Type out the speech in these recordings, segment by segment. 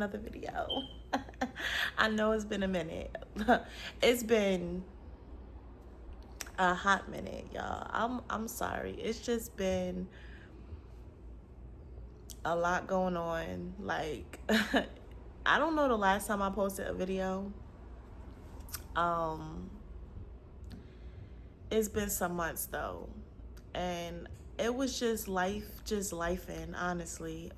another video. I know it's been a minute. It's been a hot minute, y'all. I'm sorry. It's just been a lot going on. Like I don't know the last time I posted a video. It's been some months though. And it was just lifing, honestly.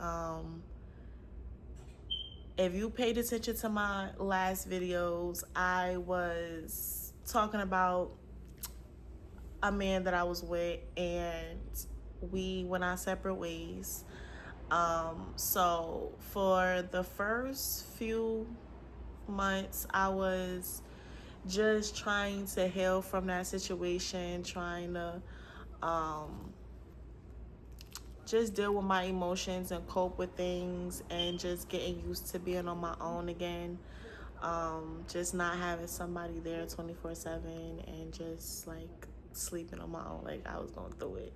If you paid attention to my last videos, I was talking about a man that I was with, and we went our separate ways. So for the first few months, I was just trying to heal from that situation, trying to just deal with my emotions and cope with things, and just getting used to being on my own again. Just not having somebody there 24/7, and just like sleeping on my own. Like I was going through it.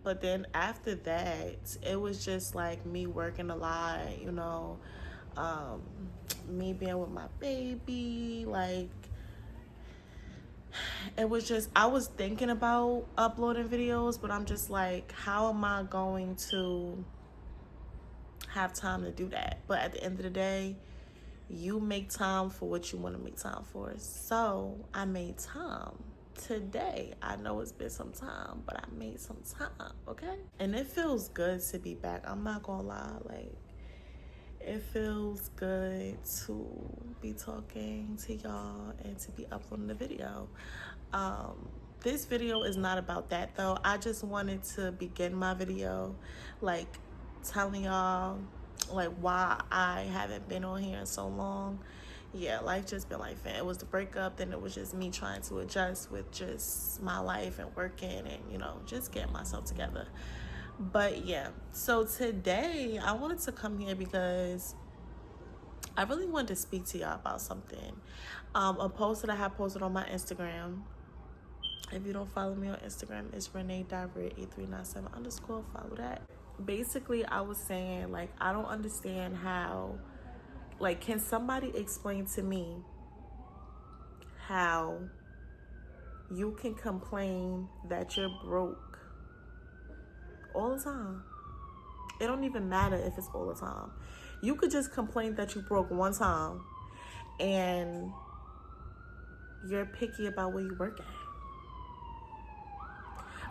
But then after that, it was just like me working a lot, me being with my baby. Like it was just, I was thinking about uploading videos, but I'm just like, how am I going to have time to do that? But at the end of the day, you make time for what you want to make time for. So I made time today. I know it's been some time, but I made some time, okay? And it feels good to be back. I'm not gonna lie, like it feels good to be talking to y'all and to be uploading the video. This video is not about that though. I just wanted to begin my video like telling y'all like why I haven't been on here in so long. Yeah, life just been life. And it was the breakup, then it was just me trying to adjust with just my life and working and, just getting myself together. But yeah, so today I wanted to come here because I really wanted to speak to y'all about something. A post that I have posted on my Instagram. If you don't follow me on Instagram, it's Renee.8397_. Follow that. Basically, I was saying, like, I don't understand how, like, can somebody explain to me how you can complain that you're broke all the time? It don't even matter if it's all the time. You could just complain that you broke one time and you're picky about where you work at.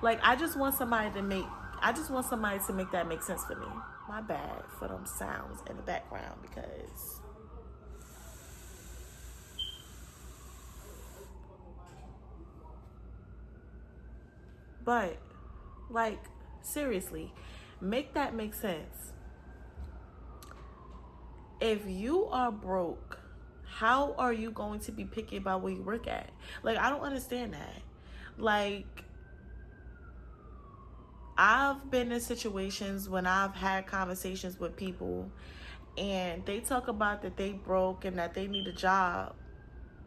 Like, I just want somebody to make that make sense for me. My bad for them sounds in the background, because but like seriously, make that make sense. If you are broke, how are you going to be picky about where you work at? Like, I don't understand that. Like, I've been in situations when I've had conversations with people and they talk about that they broke and that they need a job,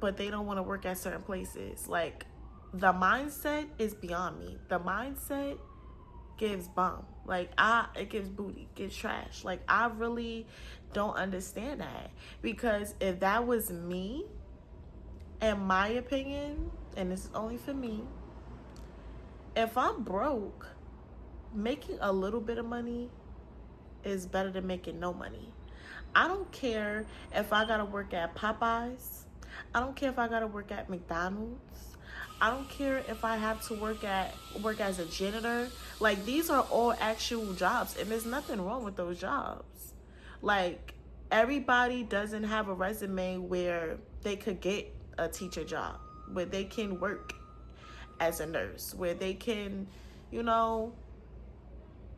but they don't want to work at certain places. Like, the mindset is beyond me. The mindset gives bum. Like, it gives booty, gives trash. Like, I really don't understand that, because if that was me, in my opinion, and this is only for me, if I'm broke, making a little bit of money is better than making no money. I don't care if I gotta work at Popeyes. I don't care if I gotta work at McDonald's. I don't care if I have to work as a janitor. Like, these are all actual jobs, and there's nothing wrong with those jobs. Like, everybody doesn't have a resume where they could get a teacher job, where they can work as a nurse, where they can,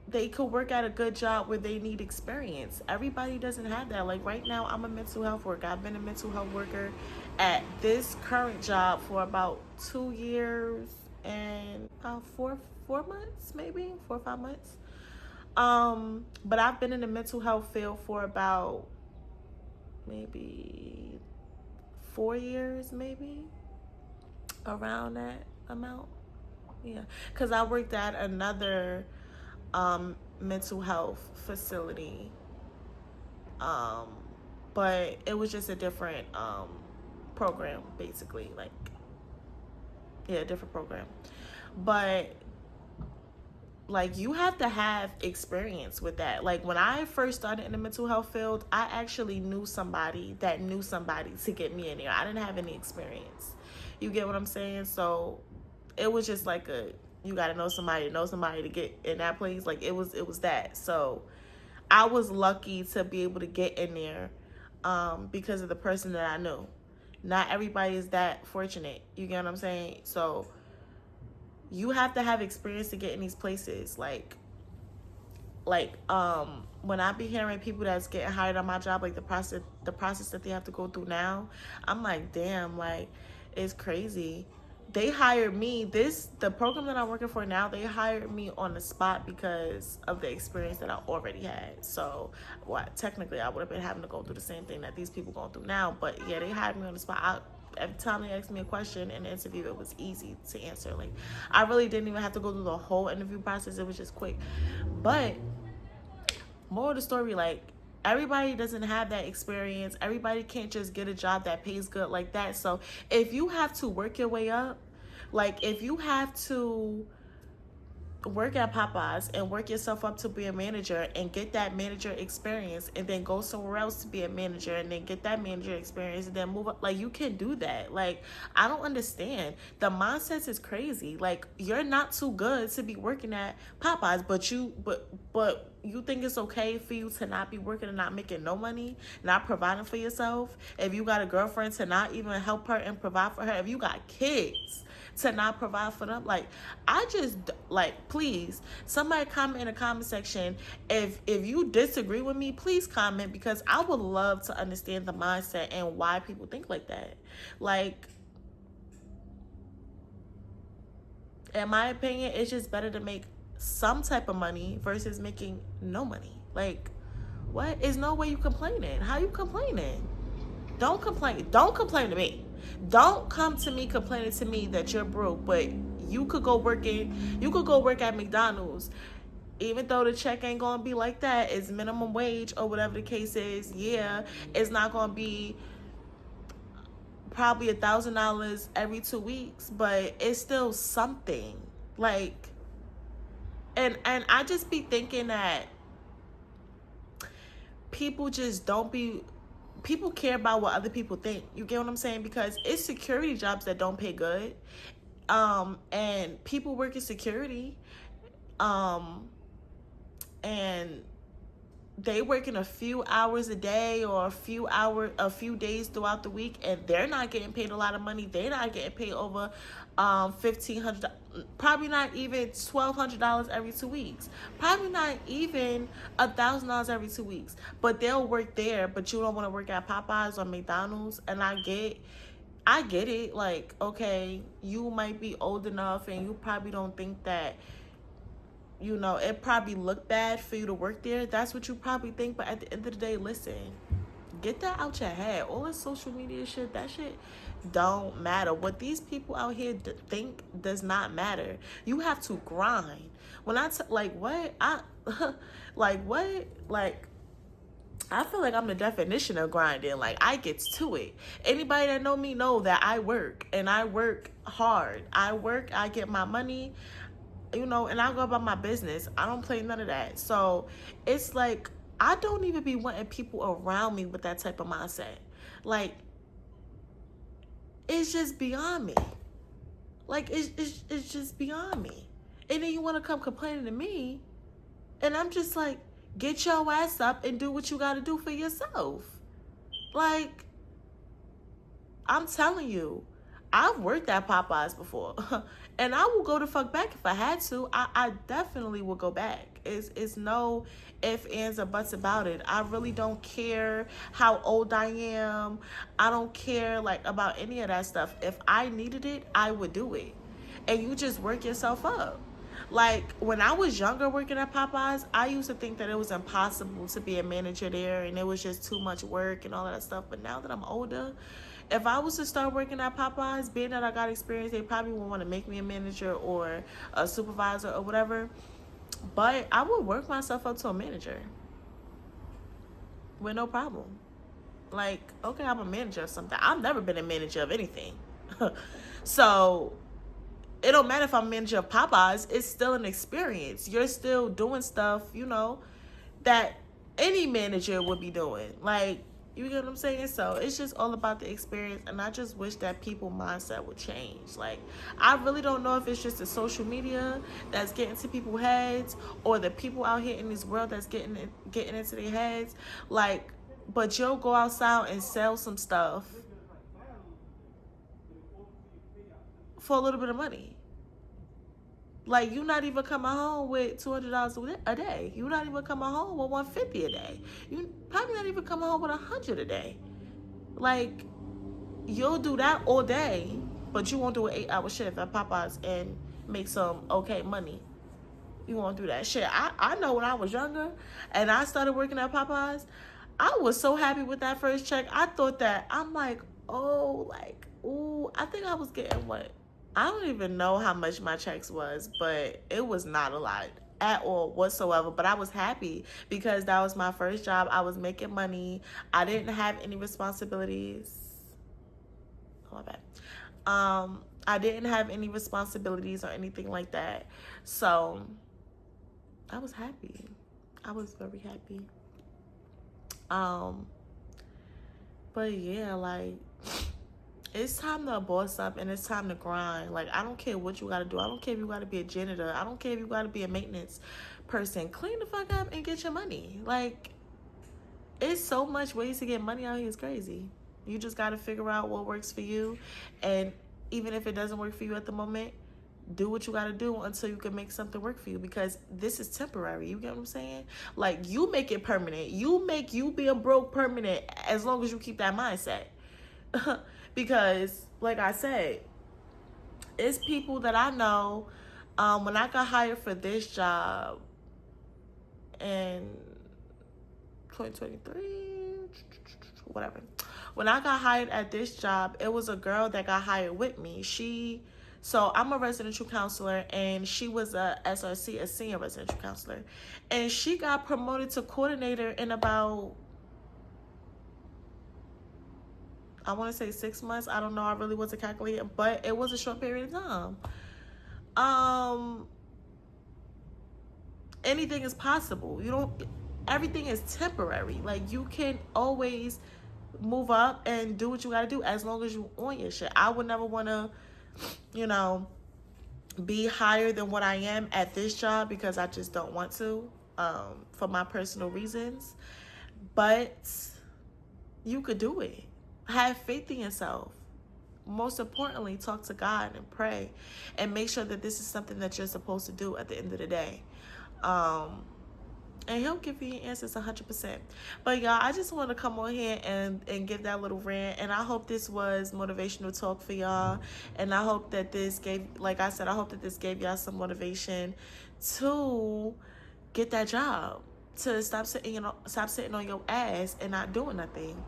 they could work at a good job where they need experience. Everybody doesn't have that. Like, right now, I'm a mental health worker. I've been a mental health worker at this current job for about 2 years and about 4 months, maybe 4 or 5 months. But I've been in the mental health field for about maybe 4 years, maybe around that amount. Yeah, because I worked at another mental health facility But it was just a different program, basically. Like, yeah, a different program. But like, you have to have experience with that. Like, when I first started in the mental health field, I actually knew somebody that knew somebody to get me in there. I didn't have any experience. You get what I'm saying? So it was just like you got to know somebody to get in that place. Like, it was that. So I was lucky to be able to get in there because of the person that I knew. Not everybody is that fortunate. You get what I'm saying? So you have to have experience to get in these places. Like when I be hearing people that's getting hired on my job, like the process that they have to go through now, I'm like, damn, like, it's crazy. They hired me, the program that I'm working for now, they hired me on the spot because of the experience that I already had. So technically I would have been having to go through the same thing that these people going through now, but yeah, they hired me on the spot. Every time they asked me a question in the interview, it was easy to answer. Like, I really didn't even have to go through the whole interview process. It was just quick. But more of the story, like, everybody doesn't have that experience. Everybody can't just get a job that pays good like that. So if you have to work your way up, like, if you have to work at Popeyes and work yourself up to be a manager and get that manager experience, and then go somewhere else to be a manager and then get that manager experience and then move up, like, you can do that. Like, I don't understand. The mindset is crazy. Like, you're not too good to be working at Popeyes, but you think it's okay for you to not be working and not making no money, not providing for yourself. If you got a girlfriend, to not even help her and provide for her. If you got kids, to not provide for them. Like, I just, like, please, somebody comment in the comment section. If you disagree with me, please comment, because I would love to understand the mindset and why people think like that. Like, in my opinion, it's just better to make some type of money versus making no money. Like, what? Is no way you complaining. How you complaining? Don't complain. Don't complain to me. Don't come to me complaining to me that you're broke, but you could go work at McDonald's. Even though the check ain't gonna be like that, it's minimum wage or whatever the case is. Yeah, it's not gonna be probably $1,000 every 2 weeks, but it's still something. Like, and I just be thinking that people just don't be, people care about what other people think. You get what I'm saying? Because it's security jobs that don't pay good. And people work in security. And they working a few hours a day or a few days throughout the week, and they're not getting paid a lot of money. They're not getting paid over $1,500, probably not even $1,200 every 2 weeks, probably not even $1,000 every 2 weeks. But they'll work there, but you don't want to work at Popeyes or McDonald's. And I get it. Like, okay, you might be old enough and you probably don't think that, you know, it probably looked bad for you to work there. That's what you probably think. But at the end of the day, listen, get that out your head. All this social media shit, that shit don't matter. What these people out here think does not matter. You have to grind. When I like, what? Like, what? Like, I feel like I'm the definition of grinding. Like, I gets to it. Anybody that know me know that I work, and I work hard. I get my money, you know, and I go about my business. I don't play none of that. So it's like, I don't even be wanting people around me with that type of mindset. Like, it's just beyond me. Like, it's just beyond me. And then you want to come complaining to me, and I'm just like, get your ass up and do what you got to do for yourself. Like, I'm telling you, I've worked at Popeyes before. And I will go the fuck back if I had to. I definitely will go back. It's no ifs, ands, or buts about it. I really don't care how old I am. I don't care, like, about any of that stuff. If I needed it, I would do it. And you just work yourself up. Like, when I was younger working at Popeyes, I used to think that it was impossible to be a manager there, and it was just too much work and all of that stuff. But now that I'm older, if I was to start working at Popeyes, being that I got experience, they probably would want to make me a manager or a supervisor or whatever. But I would work myself up to a manager. with no problem. Like, okay, I'm a manager of something. I've never been a manager of anything. So it don't matter if I'm a manager of Popeyes, it's still an experience. You're still doing stuff, that any manager would be doing. Like, you get what I'm saying? So it's just all about the experience, and I just wish that people mindset would change. Like, I really don't know if it's just the social media that's getting to people's heads, or the people out here in this world that's getting into their heads. Like, but you'll go outside and sell some stuff for a little bit of money. Like, you not even coming home with $200 a day. You not even coming home with $150 a day. You probably not even coming home with $100 a day. Like, you'll do that all day, but you won't do an 8-hour shift at Popeyes and make some okay money. You won't do that shit. I know when I was younger and I started working at Popeyes, I was so happy with that first check. I thought that, I'm like, oh, like, ooh, I think I was getting what? I don't even know how much my checks was, but it was not a lot at all whatsoever. But I was happy because that was my first job. I was making money. I didn't have any responsibilities. Oh, my bad. I didn't have any responsibilities or anything like that. So I was happy. I was very happy. But yeah, like, it's time to boss up and it's time to grind. Like, I don't care what you gotta do. I don't care if you gotta be a janitor. I don't care if you gotta be a maintenance person. Clean the fuck up and get your money. Like, it's so much ways to get money out here. It's crazy. You just gotta figure out what works for you. And even if it doesn't work for you at the moment, do what you gotta do until you can make something work for you, because this is temporary. You get what I'm saying? Like, you make it permanent. You make you being broke permanent as long as you keep that mindset. Because, like I said, it's people that I know. When I got hired for this job in 2023, whatever. When I got hired at this job, it was a girl that got hired with me. So I'm a residential counselor, and she was a SRC, a senior residential counselor. And she got promoted to coordinator in about, I want to say 6 months. I don't know. I really wasn't calculating, but it was a short period of time. Anything is possible. Everything is temporary. Like, you can always move up and do what you got to do as long as you on your shit. I would never want to, be higher than what I am at this job, because I just don't want to, for my personal reasons. But you could do it. Have faith in yourself. Most importantly, talk to God and pray, and make sure that this is something that you're supposed to do at the end of the day. And he'll give you your answers 100%. But y'all, I just want to come on here and give that little rant. And I hope this was motivational talk for y'all. And I hope that this gave, like I said, I hope that this gave y'all some motivation to get that job, to stop sitting on your ass and not doing nothing.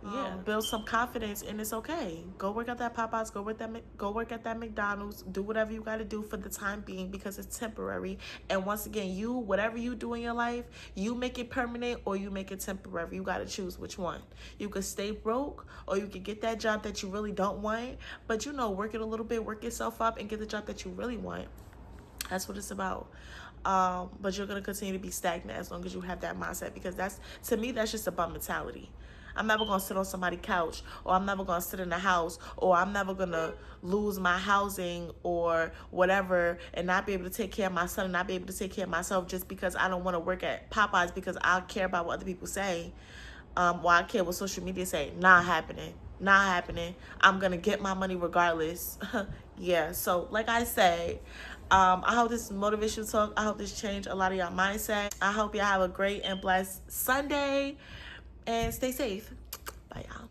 Yeah, build some confidence, and it's okay. Go work at that Popeyes, go work at that McDonald's, do whatever you got to do for the time being, because it's temporary. And once again, whatever you do in your life, you make it permanent or you make it temporary. You got to choose which one. You could stay broke, or you could get that job that you really don't want, but work it a little bit, work yourself up, and get the job that you really want. That's what it's about. But you're going to continue to be stagnant as long as you have that mindset, because to me, that's just a bum mentality. I'm never going to sit on somebody's couch, or I'm never going to sit in a house, or I'm never going to lose my housing or whatever and not be able to take care of my son and not be able to take care of myself just because I don't want to work at Popeyes because I care about what other people say. I care what social media say. Not happening. I'm going to get my money regardless. Yeah, so like I say, I hope this motivational talk, I hope this changed a lot of y'all mindset. I hope y'all have a great and blessed Sunday. And stay safe. Bye, y'all.